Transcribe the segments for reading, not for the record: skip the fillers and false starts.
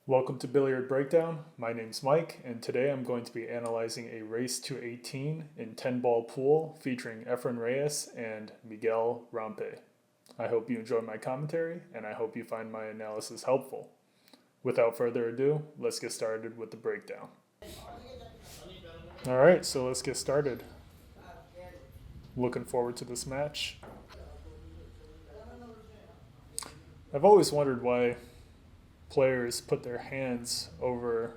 Welcome to Billiard Breakdown. My name's Mike, and today I'm going to be analyzing a race to 18 in 10-ball pool featuring Efren Reyes and Miguel Rompe. I hope you enjoy my commentary, and I hope you find my analysis helpful. Without further ado, let's get started with the breakdown. Alright, so let's get started. Looking forward to this match. I've always wondered why players put their hands over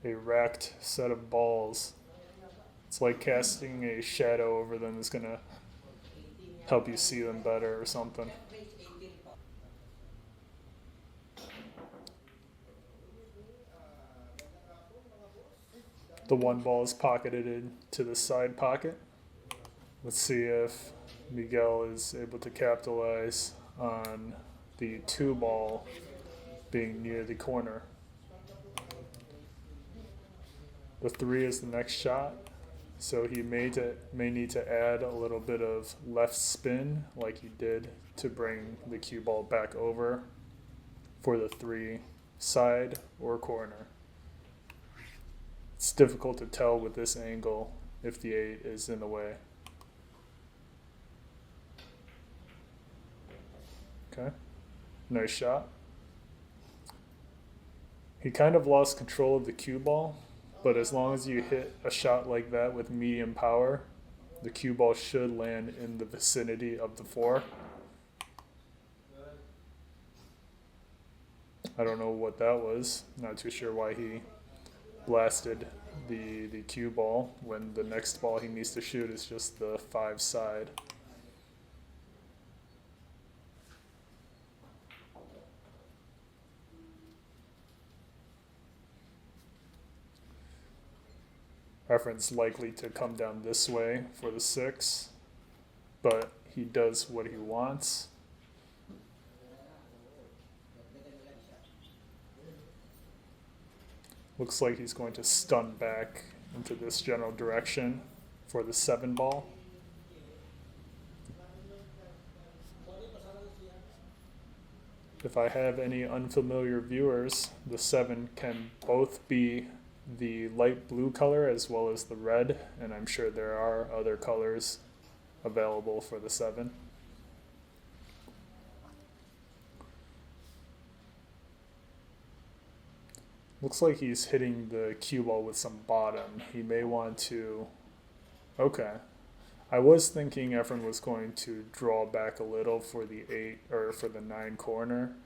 a racked set of balls. It's like casting a shadow over them is going to help you see them better or something. The one ball is pocketed into the side pocket. Let's see if Miguel is able to capitalize on the two ball being near the corner. The three is the next shot, so he may need to add a little bit of left spin like he did to bring the cue ball back over for the three side or corner. It's difficult to tell with this angle if the 8 is in the way. Okay, nice shot. He kind of lost control of the cue ball, but as long as you hit a shot like that with medium power, the cue ball should land in the vicinity of the 4. I don't know what that was. Not too sure why he blasted the cue ball when the next ball he needs to shoot is just the 5 side. Efren's likely to come down this way for the 6, but he does what he wants. Looks like he's going to stun back into this general direction for the 7 ball. If I have any unfamiliar viewers, the 7 can both be the light blue color as well as the red, and I'm sure there are other colors available for the 7. Looks like he's hitting the cue ball with some bottom. He may want to... Okay. I was thinking Efren was going to draw back a little for the 8 or for the 9 corner,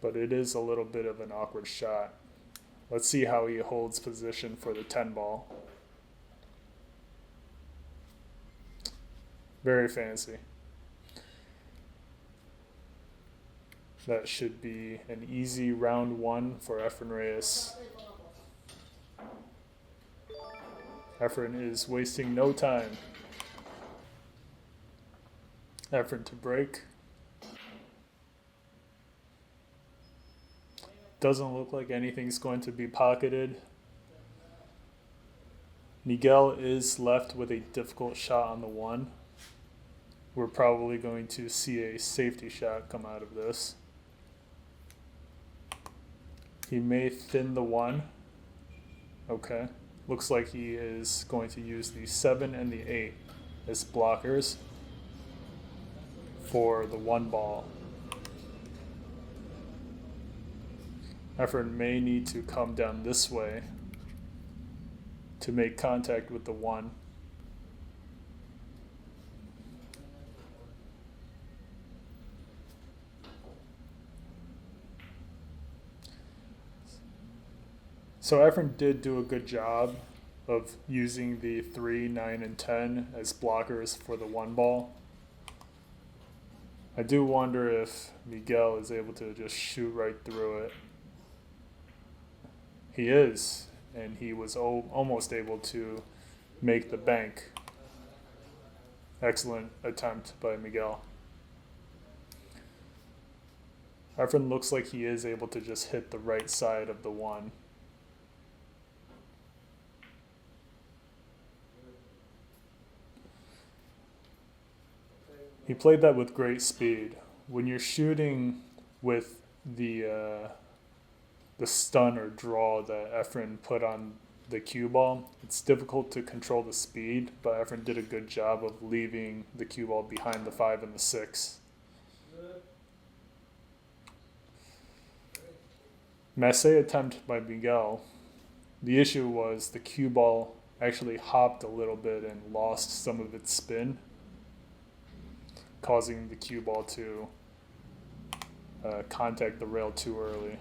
but it is a little bit of an awkward shot. Let's see how he holds position for the 10 ball. Very fancy. That should be an easy round 1 for Efren Reyes. Efren is wasting no time. Efren to break. Doesn't look like anything's going to be pocketed. Miguel is left with a difficult shot on the 1. We're probably going to see a safety shot come out of this. He may thin the 1. Okay. Looks like he is going to use the 7 and the 8 as blockers for the 1 ball. Efren may need to come down this way to make contact with the 1. So Efren did do a good job of using the 3, 9, and 10 as blockers for the 1 ball. I do wonder if Miguel is able to just shoot right through it. He is, and he was almost able to make the bank. Excellent attempt by Miguel. Efren looks like he is able to just hit the right side of the 1. He played that with great speed. When you're shooting with the the stun or draw that Efren put on the cue ball. It's difficult to control the speed, but Efren did a good job of leaving the cue ball behind the 5 and the 6. Masse attempt by Miguel. The issue was the cue ball actually hopped a little bit and lost some of its spin, causing the cue ball to contact the rail too early.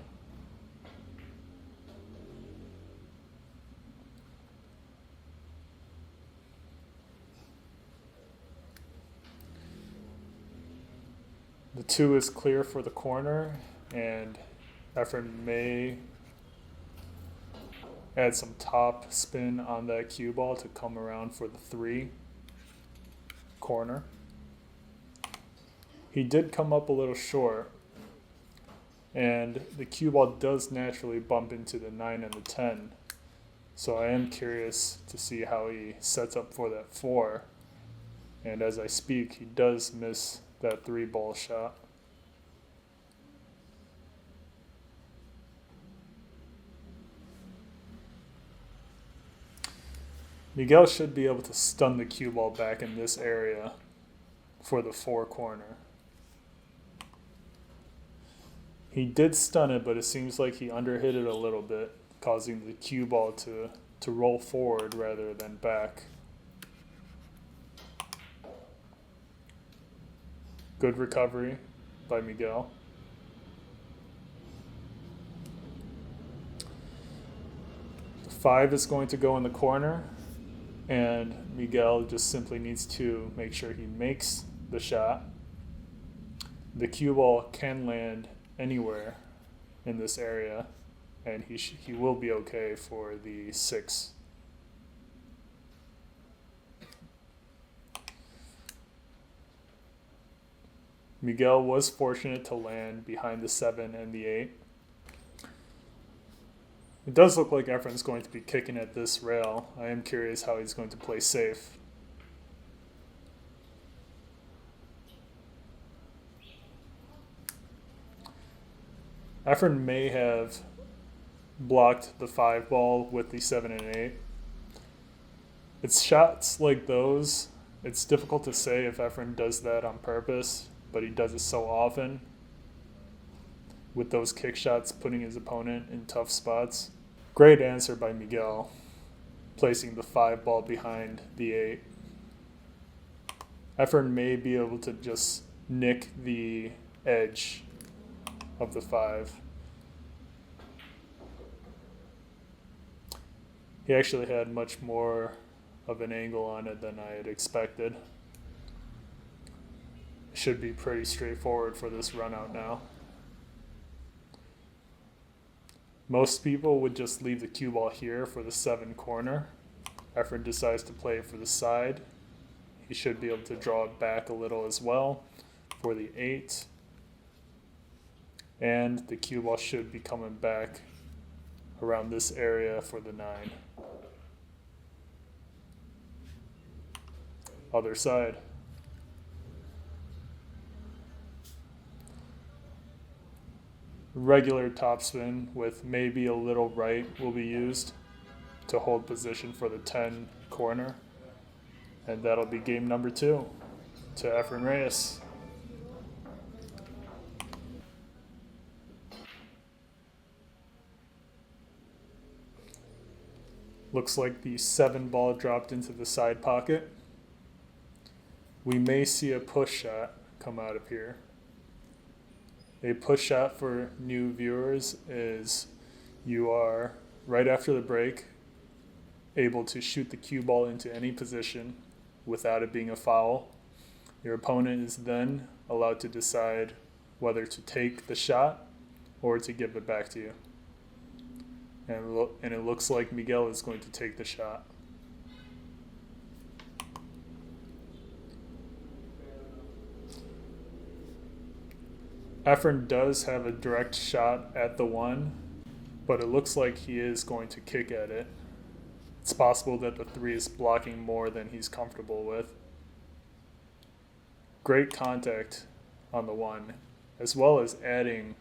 The 2 is clear for the corner, and Efren may add some top spin on that cue ball to come around for the 3 corner. He did come up a little short, and the cue ball does naturally bump into the 9 and the 10. So I am curious to see how he sets up for that 4. And as I speak, he does miss that 3 ball shot. Miguel should be able to stun the cue ball back in this area for the 4 corner. He did stun it, but it seems like he underhit it a little bit, causing the cue ball to roll forward rather than back. Good recovery by Miguel. The 5 is going to go in the corner, and Miguel just simply needs to make sure he makes the shot. The cue ball can land anywhere in this area, and he will be okay for the 6. Miguel was fortunate to land behind the 7 and the 8. It does look like Efren's going to be kicking at this rail. I am curious how he's going to play safe. Efren may have blocked the 5 ball with the 7 and 8. It's shots like those. It's difficult to say if Efren does that on purpose, but he does it so often with those kick shots, putting his opponent in tough spots. Great answer by Miguel, placing the 5 ball behind the 8. Efren may be able to just nick the edge of the 5. He actually had much more of an angle on it than I had expected. Should be pretty straightforward for this run out now. Most people would just leave the cue ball here for the 7 corner. Efren decides to play it for the side. He should be able to draw it back a little as well for the 8. And the cue ball should be coming back around this area for the 9. Other side. Regular topspin with maybe a little right will be used to hold position for the 10 corner. And that'll be game number 2 to Efren Reyes. Looks like the 7 ball dropped into the side pocket. We may see a push shot come out of here. A push shot for new viewers is you are, right after the break, able to shoot the cue ball into any position without it being a foul. Your opponent is then allowed to decide whether to take the shot or to give it back to you. And it looks like Miguel is going to take the shot. Efren does have a direct shot at the 1, but it looks like he is going to kick at it. It's possible that the 3 is blocking more than he's comfortable with. Great contact on the 1, as well as adding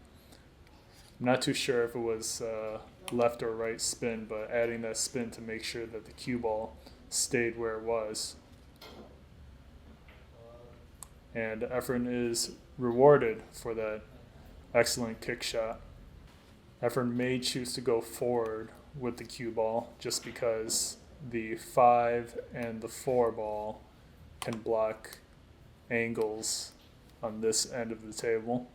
I'm not too sure if it was left or right spin, but adding that spin to make sure that the cue ball stayed where it was. And Efren is rewarded for that excellent kick shot. Efren may choose to go forward with the cue ball just because the 5 and the 4 ball can block angles on this end of the table.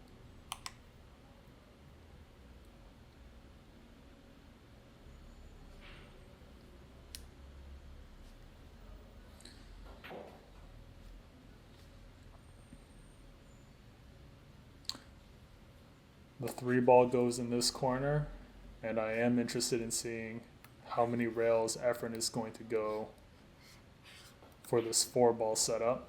The 3 ball goes in this corner, and I am interested in seeing how many rails Efren is going to go for this 4 ball setup.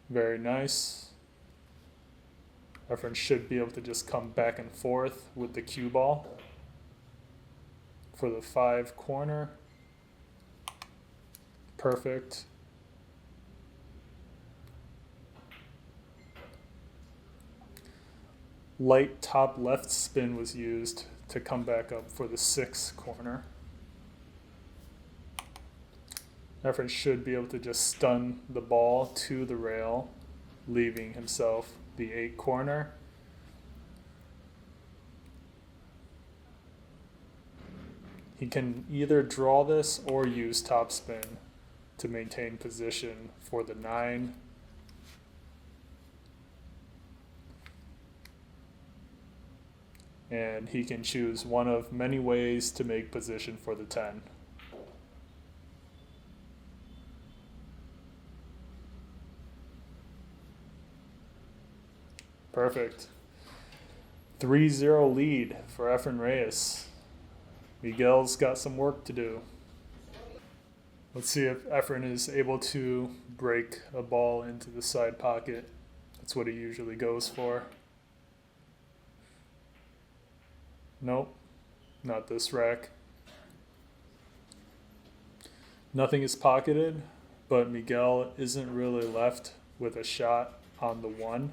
Very nice. Efren should be able to just come back and forth with the cue ball for the 5 corner. Perfect. Light top left spin was used to come back up for the 6 corner. Efren should be able to just stun the ball to the rail, leaving himself the 8 corner. He can either draw this or use top spin to maintain position for the 9. And he can choose one of many ways to make position for the 10. Perfect. 3-0 lead for Efren Reyes. Miguel's got some work to do. Let's see if Efren is able to break a ball into the side pocket. That's what he usually goes for. Nope, not this rack. Nothing is pocketed, but Miguel isn't really left with a shot on the 1.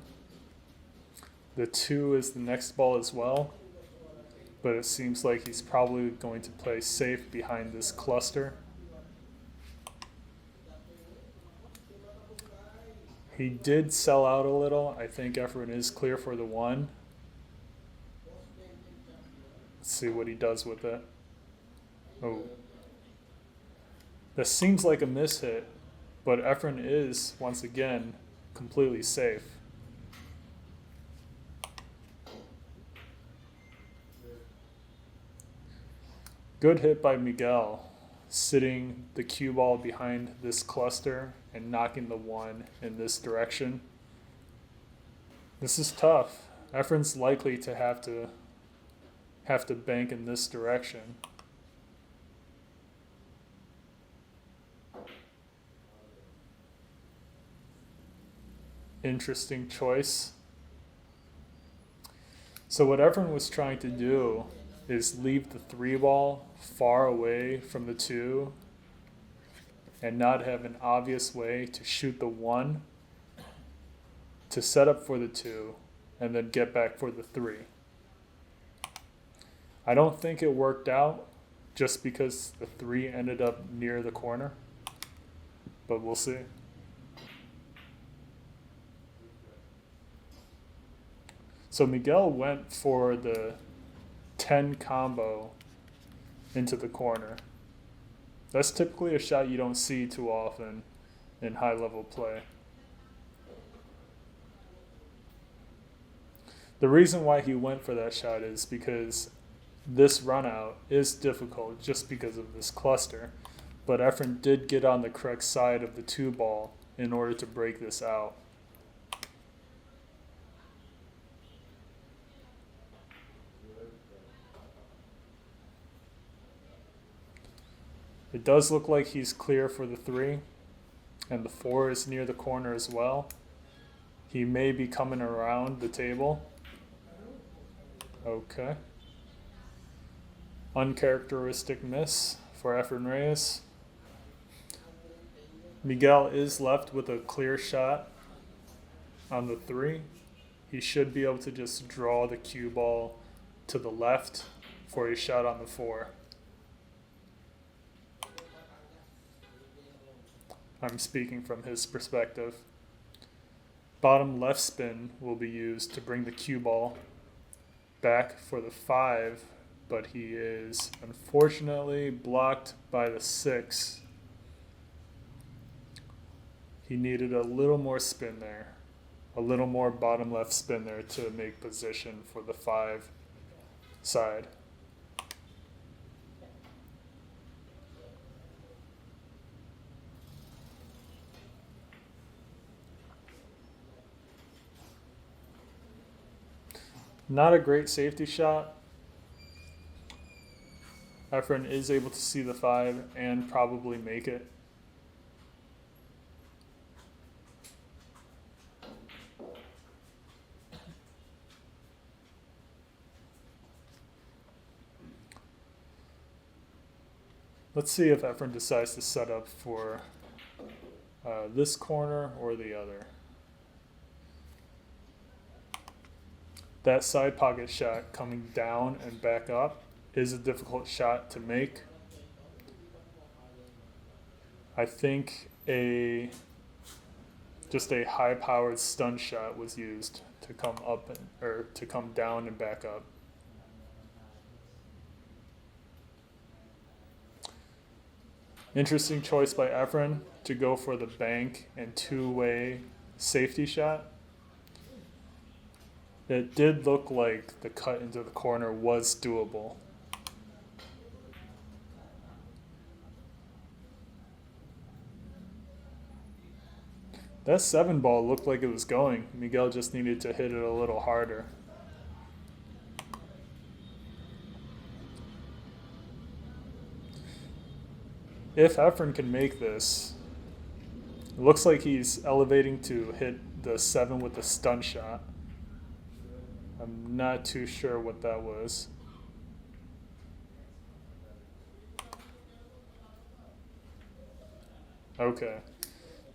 The 2 is the next ball as well, but it seems like he's probably going to play safe behind this cluster. He did sell out a little. I think Efren is clear for the 1. Let's see what he does with it. Oh. This seems like a mishit, but Efren is, once again, completely safe. Good hit by Miguel, sitting the cue ball behind this cluster and knocking the 1 in this direction. This is tough. Efren's likely to have to bank in this direction. Interesting choice. So what Efren was trying to do is leave the 3 ball far away from the 2 and not have an obvious way to shoot the 1 to set up for the 2 and then get back for the 3. I don't think it worked out just because the 3 ended up near the corner, but we'll see. So Miguel went for the 10 combo into the corner. That's typically a shot you don't see too often in high level play. The reason why he went for that shot is because this run out is difficult just because of this cluster, but Efren did get on the correct side of the 2 ball in order to break this out. It does look like he's clear for the 3, and the 4 is near the corner as well. He may be coming around the table. Okay. Uncharacteristic miss for Efren Reyes. Miguel is left with a clear shot on the 3, he should be able to just draw the cue ball to the left for a shot on the 4. I'm speaking from his perspective. Bottom left spin will be used to bring the cue ball back for the 5, but he is unfortunately blocked by the 6. He needed a little more spin there, a little more bottom left spin there to make position for the 5 side. Not a great safety shot. Efren is able to see the 5 and probably make it. Let's see if Efren decides to set up for this corner or the other. That side pocket shot coming down and back up is a difficult shot to make. I think just a high-powered stun shot was used to come up or to come down and back up. Interesting choice by Efren to go for the bank and two-way safety shot. It did look like the cut into the corner was doable. That 7 ball looked like it was going. Miguel just needed to hit it a little harder. If Efren can make this, it looks like he's elevating to hit the 7 with the stun shot. I'm not too sure what that was. Okay.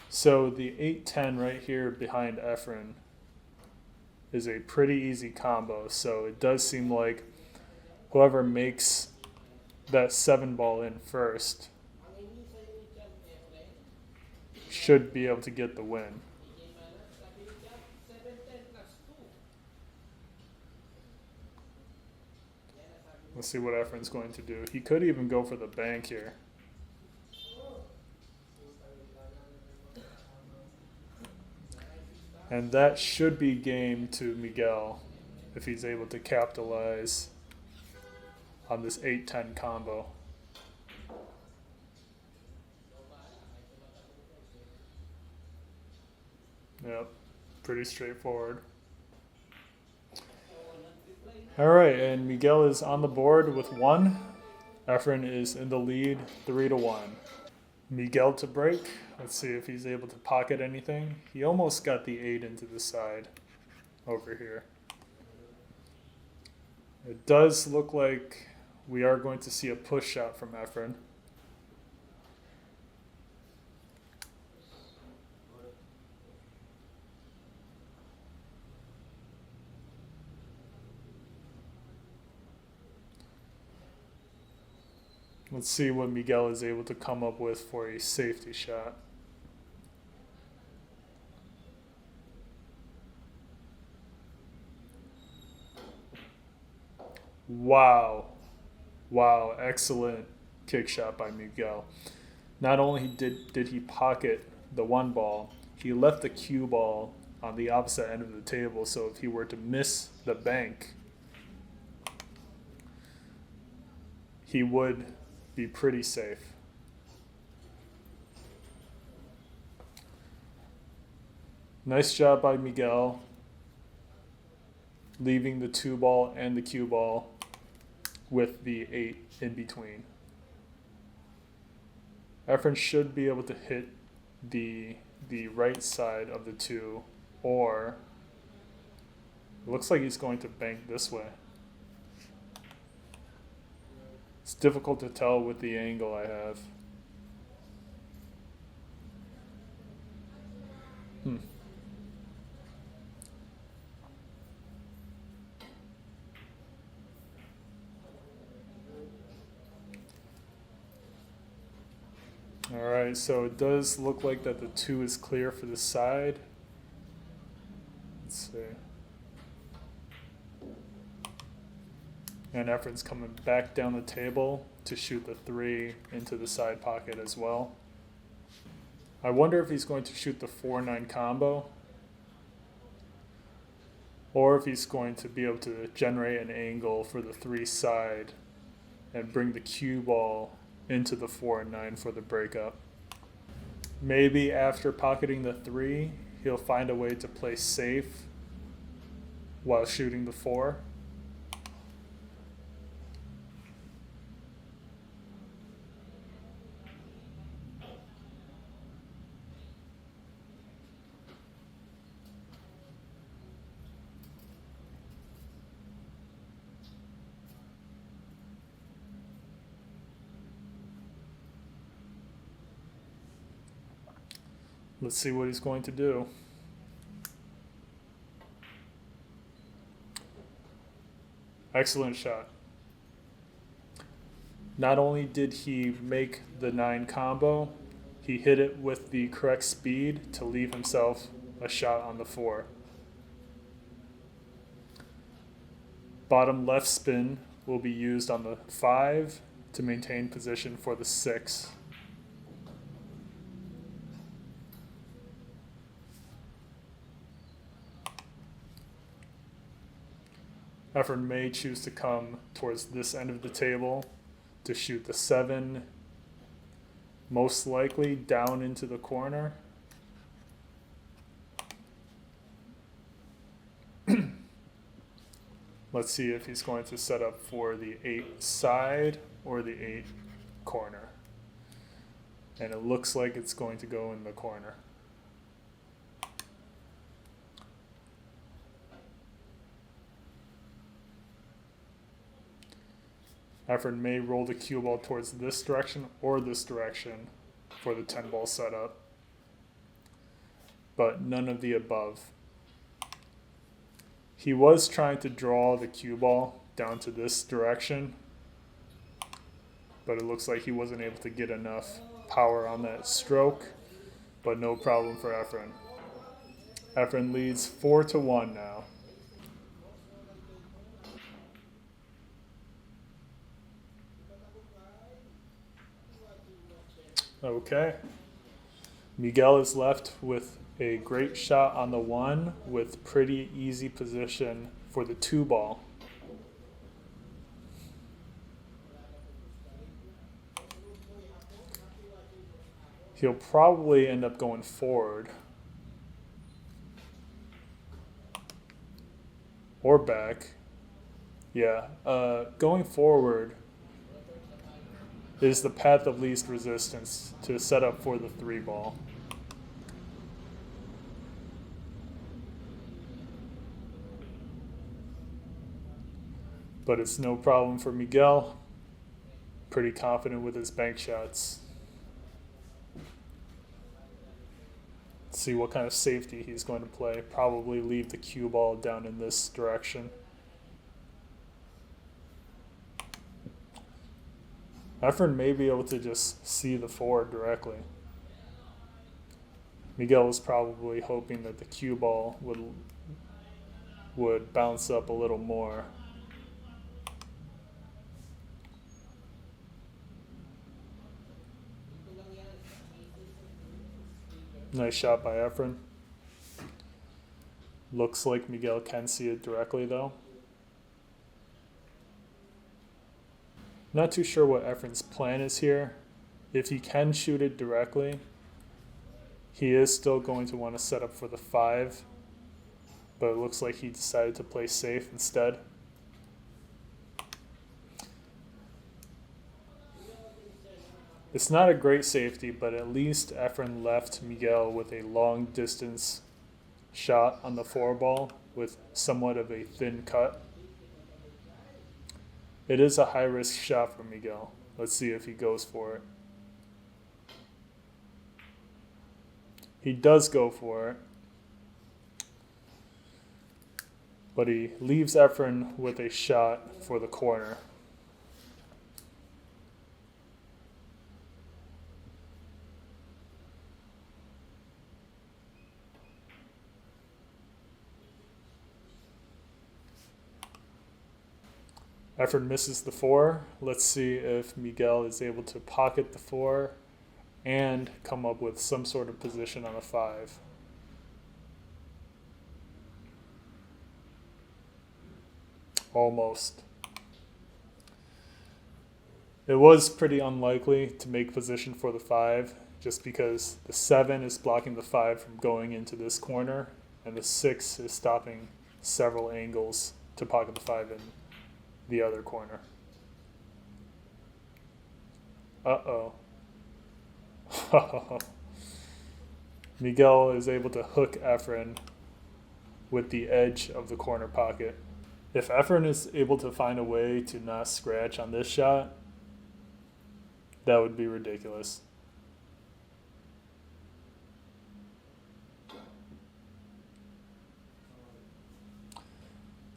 So the 8-10 right here behind Efren is a pretty easy combo. So it does seem like whoever makes that 7 ball in first should be able to get the win. Let's see what Efren's going to do. He could even go for the bank here. And that should be game to Miguel if he's able to capitalize on this 8-10 combo. Yep, pretty straightforward. All right, and Miguel is on the board with 1. Efren is in the lead 3-1. Miguel to break. Let's see if he's able to pocket anything. He almost got the 8 into the side over here. It does look like we are going to see a push shot from Efren. Let's see what Miguel is able to come up with for a safety shot. Wow. Wow, excellent kick shot by Miguel. Not only did he pocket the 1 ball, he left the cue ball on the opposite end of the table, so if he were to miss the bank, he would be pretty safe. Nice job by Miguel, leaving the 2 ball and the cue ball with the 8 in between. Efren should be able to hit the right side of the 2, or it looks like he's going to bank this way. It's difficult to tell with the angle I have. All right, so it does look like that the 2 is clear for the side. Let's see. And Efren's coming back down the table to shoot the 3 into the side pocket as well. I wonder if he's going to shoot the 4-9 combo, or if he's going to be able to generate an angle for the 3 side and bring the cue ball into the 4 and 9 for the breakup. Maybe after pocketing the 3, he'll find a way to play safe while shooting the 4. Let's see what he's going to do. Excellent shot. Not only did he make the 9 combo, he hit it with the correct speed to leave himself a shot on the 4. Bottom left spin will be used on the 5 to maintain position for the 6. Efren may choose to come towards this end of the table to shoot the 7, most likely down into the corner. Let's see if he's going to set up for the 8 side or the 8 corner. And it looks like it's going to go in the corner. Efren may roll the cue ball towards this direction or this direction for the 10 ball setup, but none of the above. He was trying to draw the cue ball down to this direction, but it looks like he wasn't able to get enough power on that stroke, but no problem for Efren. Efren leads 4-1 now. Okay. Miguel is left with a great shot on the 1 with pretty easy position for the 2 ball. He'll probably end up going forward or back. Yeah, going forward is the path of least resistance to set up for the 3 ball. But it's no problem for Miguel. Pretty confident with his bank shots. Let's see what kind of safety he's going to play. Probably leave the cue ball down in this direction. Efren may be able to just see the 4 directly. Miguel was probably hoping that the cue ball would bounce up a little more. Nice shot by Efren. Looks like Miguel can see it directly though. Not too sure what Efren's plan is here. If he can shoot it directly, he is still going to want to set up for the 5, but it looks like he decided to play safe instead. It's not a great safety, but at least Efren left Miguel with a long distance shot on the 4 ball with somewhat of a thin cut. It is a high risk shot for Miguel. Let's see if he goes for it. He does go for it, but he leaves Efren with a shot for the corner. Efren misses the 4. Let's see if Miguel is able to pocket the 4 and come up with some sort of position on a 5. Almost. It was pretty unlikely to make position for the 5 just because the 7 is blocking the 5 from going into this corner and the 6 is stopping several angles to pocket the 5 in the other corner. Uh-oh. Miguel is able to hook Efren with the edge of the corner pocket. If Efren is able to find a way to not scratch on this shot, that would be ridiculous.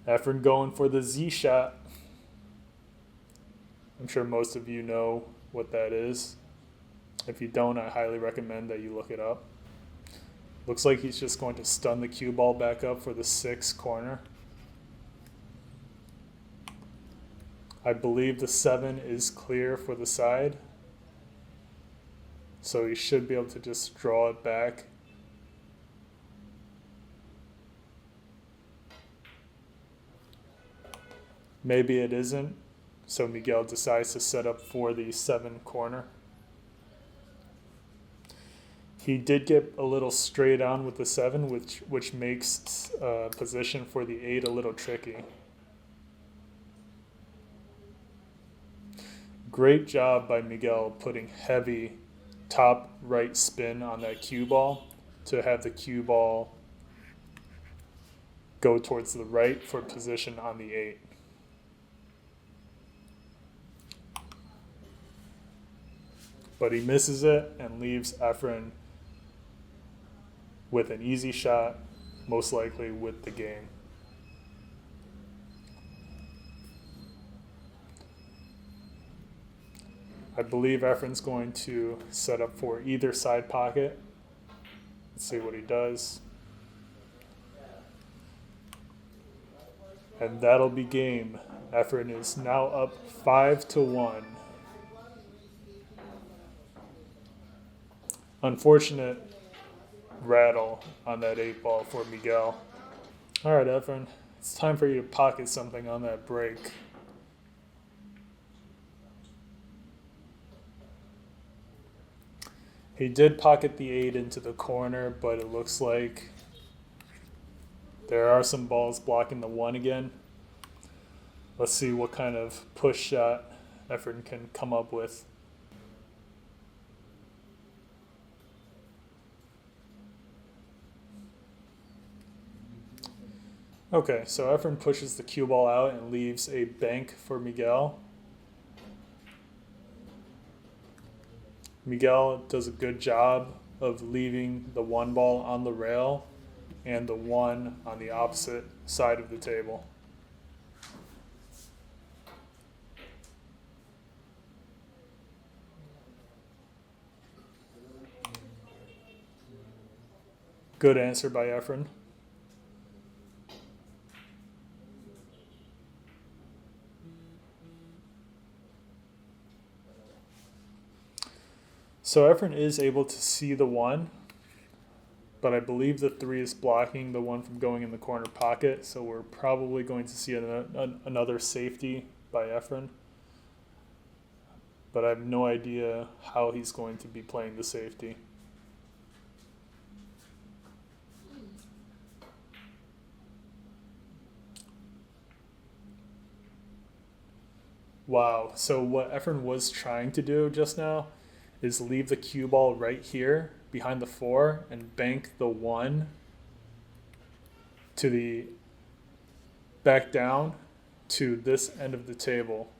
Efren going for the Z shot. I'm sure most of you know what that is. If you don't, I highly recommend that you look it up. Looks like he's just going to stun the cue ball back up for the 6 corner. I believe the 7 is clear for the side. So he should be able to just draw it back. Maybe it isn't. So Miguel decides to set up for the 7 corner. He did get a little straight on with the 7, which makes position for the 8 a little tricky. Great job by Miguel putting heavy top right spin on that cue ball to have the cue ball go towards the right for position on the 8. But he misses it and leaves Efren with an easy shot, most likely with the game. I believe Efren's going to set up for either side pocket. Let's see what he does. And that'll be game. Efren is now up 5-1. Unfortunate rattle on that 8 ball for Miguel. All right, Efren, it's time for you to pocket something on that break. He did pocket the 8 into the corner, but it looks like there are some balls blocking the 1 again. Let's see what kind of push shot Efren can come up with. Okay, so Efren pushes the cue ball out and leaves a bank for Miguel. Miguel does a good job of leaving the 1 ball on the rail and the 1 on the opposite side of the table. Good answer by Efren. So Efren is able to see the 1, but I believe the 3 is blocking the 1 from going in the corner pocket, so we're probably going to see another safety by Efren. But I have no idea how he's going to be playing the safety. Wow, so what Efren was trying to do just now is leave the cue ball right here behind the 4 and bank the 1 to the back down to this end of the table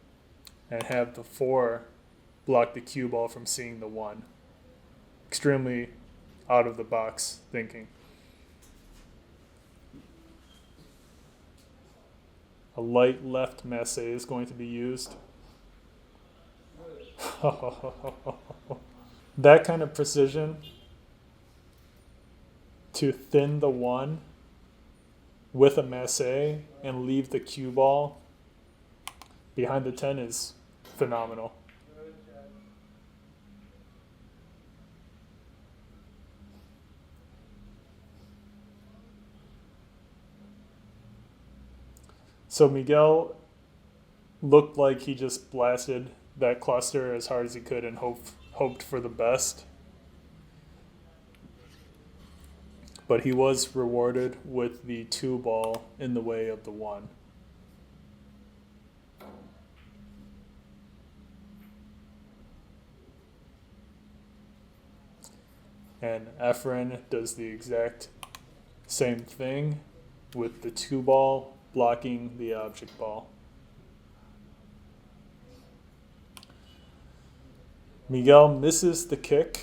and have the 4 block the cue ball from seeing the 1. Extremely out of the box thinking. A light left masse is going to be used. That kind of precision to thin the 1 with a masse and leave the cue ball behind the 10 is phenomenal. So Miguel looked like he just blasted that cluster as hard as he could and hoped for the best. But he was rewarded with the 2 ball in the way of the 1. And Efren does the exact same thing with the 2 ball blocking the object ball. Miguel misses the kick.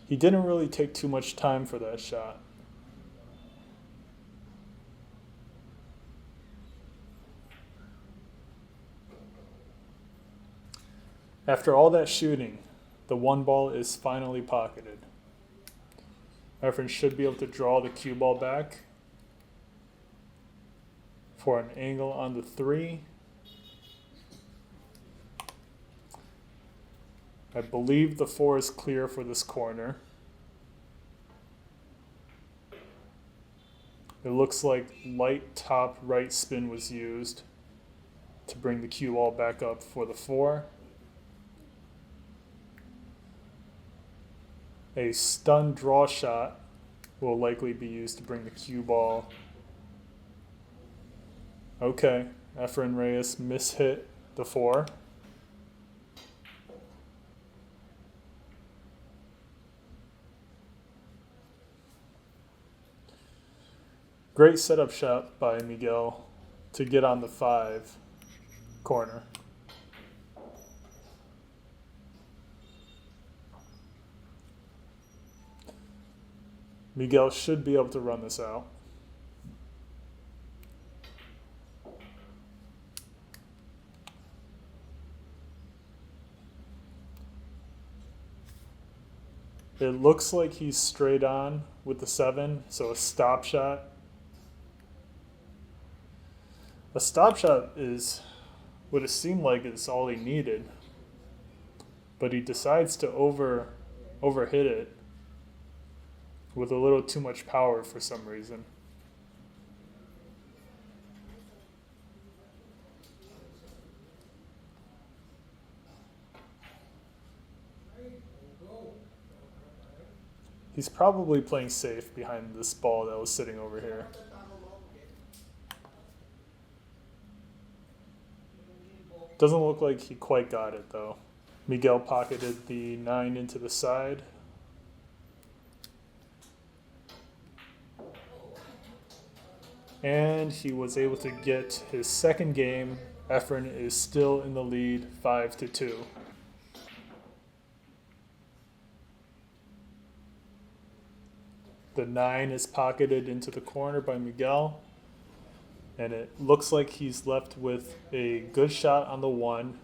He didn't really take too much time for that shot. After all that shooting, the 1 ball is finally pocketed. Efren should be able to draw the cue ball back for an angle on the 3. I believe the 4 is clear for this corner. It looks like light top right spin was used to bring the cue ball back up for the 4. A stun draw shot will likely be used to bring the cue ball. Okay, Efren Reyes mishit the 4. Great setup shot by Miguel to get on the 5 corner. Miguel should be able to run this out. It looks like he's straight on with the 7, so a stop shot. A stop shot would have seemed like it's all he needed, but he decides to overhit it with a little too much power for some reason. He's probably playing safe behind this ball that was sitting over here. Doesn't look like he quite got it though. Miguel pocketed the 9 into the side. And he was able to get his second game. Efren is still in the lead, 5-2. The 9 is pocketed into the corner by Miguel. And it looks like he's left with a good shot on the 1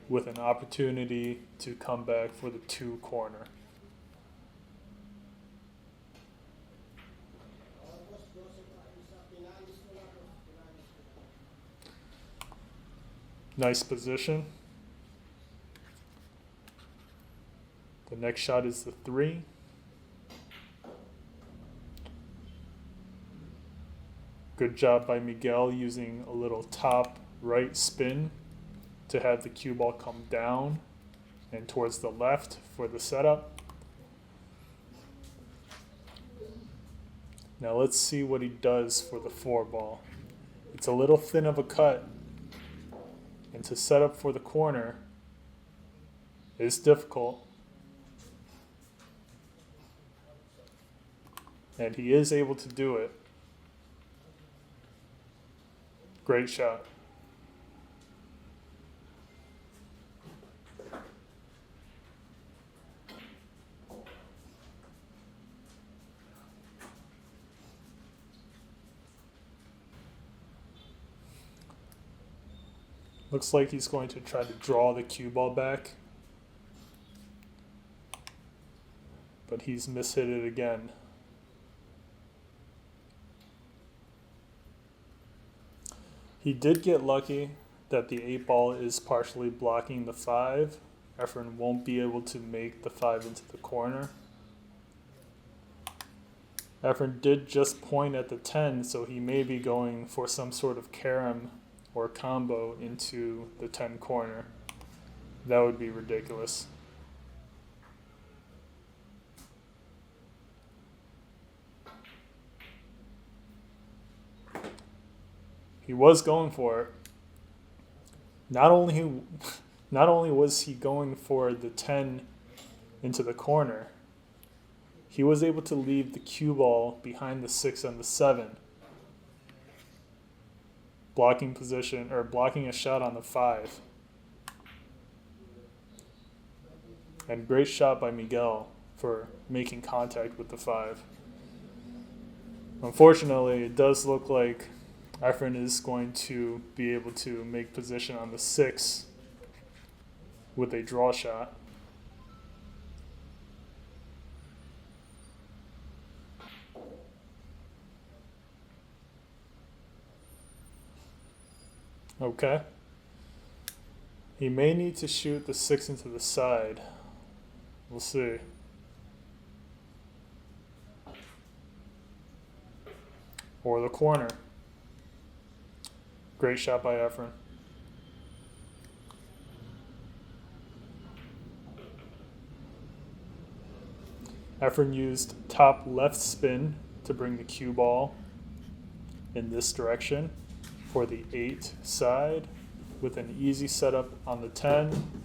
with an opportunity to come back for the 2 corner. Nice position. The next shot is the 3. Good job by Miguel using a little top right spin to have the cue ball come down and towards the left for the setup. Now let's see what he does for the 4 ball. It's a little thin of a cut, and to set up for the corner is difficult. And he is able to do it. Great shot. Looks like he's going to try to draw the cue ball back, but he's mishit it again. He did get lucky that the 8 ball is partially blocking the 5. Efren won't be able to make the 5 into the corner. Efren did just point at the 10, so he may be going for some sort of carom or combo into the 10 corner. That would be ridiculous. He was going for it. Not only was he going for the 10 into the corner, he was able to leave the cue ball behind the 6 and the 7. Blocking position, or blocking a shot on the 5. And great shot by Miguel for making contact with the 5. Unfortunately, it does look like Efren is going to be able to make position on the 6 with a draw shot. Okay. He may need to shoot the 6 into the side. We'll see. Or the corner. Great shot by Efren. Efren used top left spin to bring the cue ball in this direction for the 8 side, with an easy setup on the 10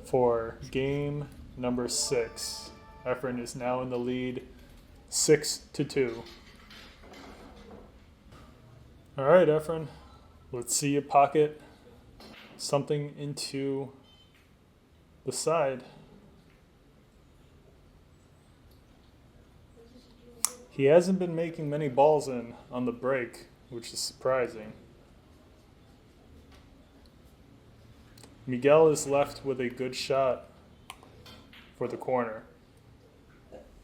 for game number 6. Efren is now in the lead, 6-2. All right, Efren, let's see you pocket something into the side. He hasn't been making many balls in on the break, which is surprising. Miguel is left with a good shot for the corner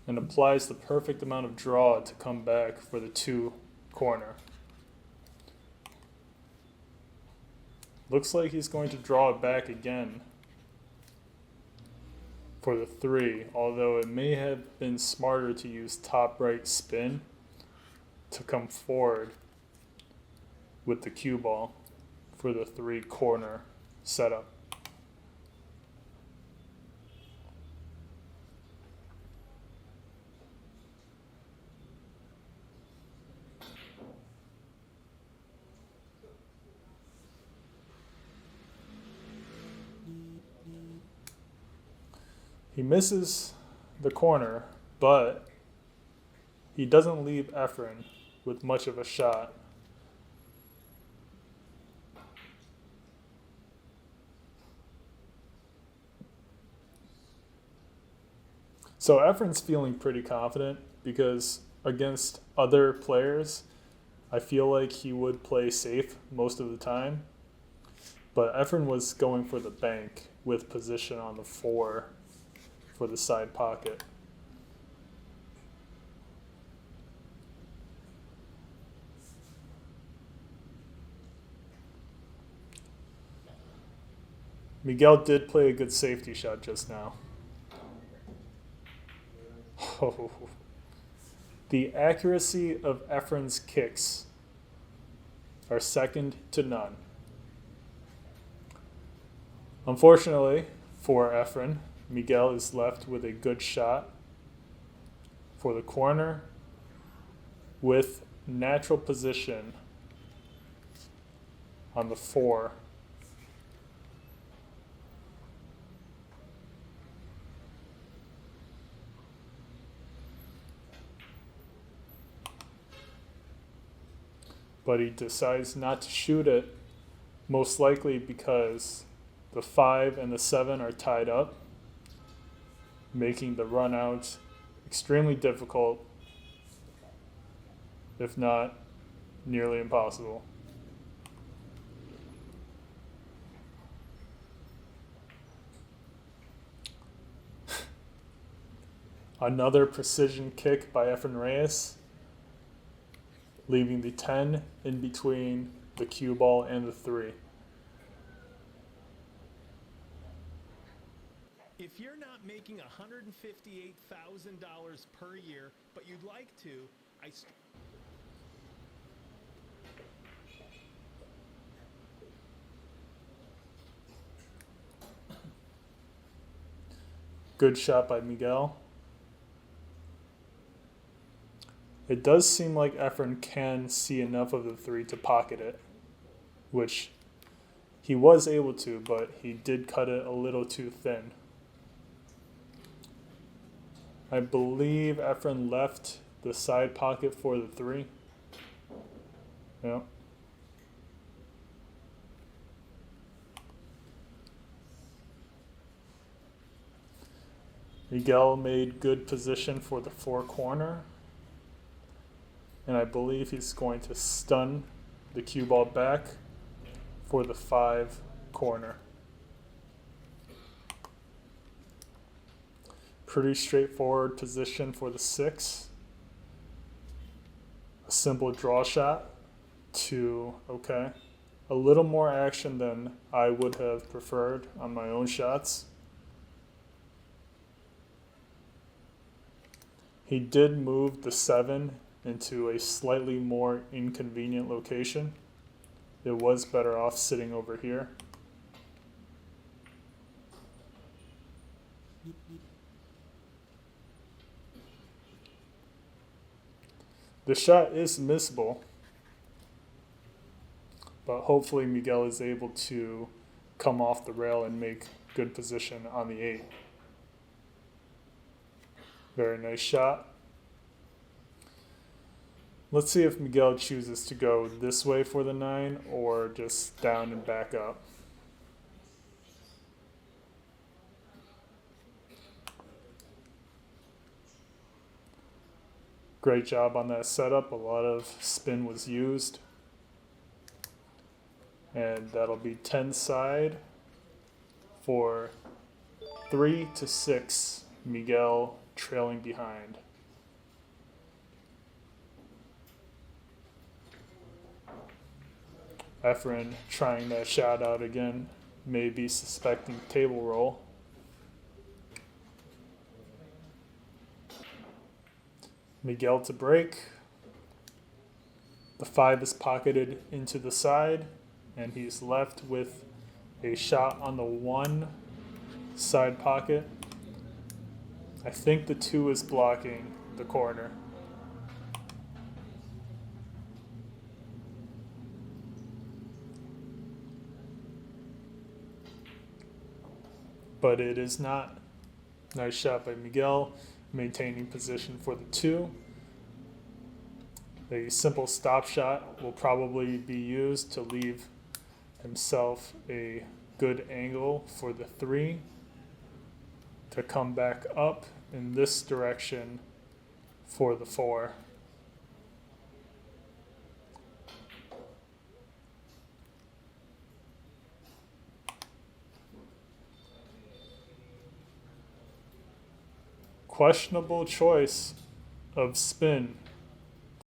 and applies the perfect amount of draw to come back for the 2 corner. Looks like he's going to draw it back again for the 3, although it may have been smarter to use top right spin to come forward with the cue ball for the 3 corner setup. He misses the corner, but he doesn't leave Efren with much of a shot. So Efren's feeling pretty confident because against other players, I feel like he would play safe most of the time. But Efren was going for the bank with position on the 4 for the side pocket. Miguel did play a good safety shot just now. Oh. The accuracy of Efren's kicks are second to none. Unfortunately for Efren, Miguel is left with a good shot for the corner with natural position on the 4. But he decides not to shoot it, most likely because the 5 and the 7 are tied up, making the run out extremely difficult, if not nearly impossible. Another precision kick by Efren Reyes, leaving the 10 in between the cue ball and the 3. If you're not making $158,000 per year, but you'd like to, Good shot by Miguel. It does seem like Efren can see enough of the 3 to pocket it, which he was able to, but he did cut it a little too thin. I believe Efren left the side pocket for the 3. Yeah. Miguel made good position for the 4 corner. And I believe he's going to stun the cue ball back for the 5 corner. Pretty straightforward position for the 6. A simple draw shot to, okay. A little more action than I would have preferred on my own shots. He did move the 7 into a slightly more inconvenient location. It was better off sitting over here. The shot is missable, but hopefully Miguel is able to come off the rail and make good position on the 8. Very nice shot. Let's see if Miguel chooses to go this way for the 9 or just down and back up. Great job on that setup. A lot of spin was used. And that'll be 10 side for 3-6. Miguel trailing behind. Efren trying that shot out again, maybe suspecting table roll. Miguel to break. The 5 is pocketed into the side, and he's left with a shot on the 1 side pocket. I think the 2 is blocking the corner. But it is not. Nice shot by Miguel, maintaining position for the 2. A simple stop shot will probably be used to leave himself a good angle for the 3 to come back up in this direction for the 4. Questionable choice of spin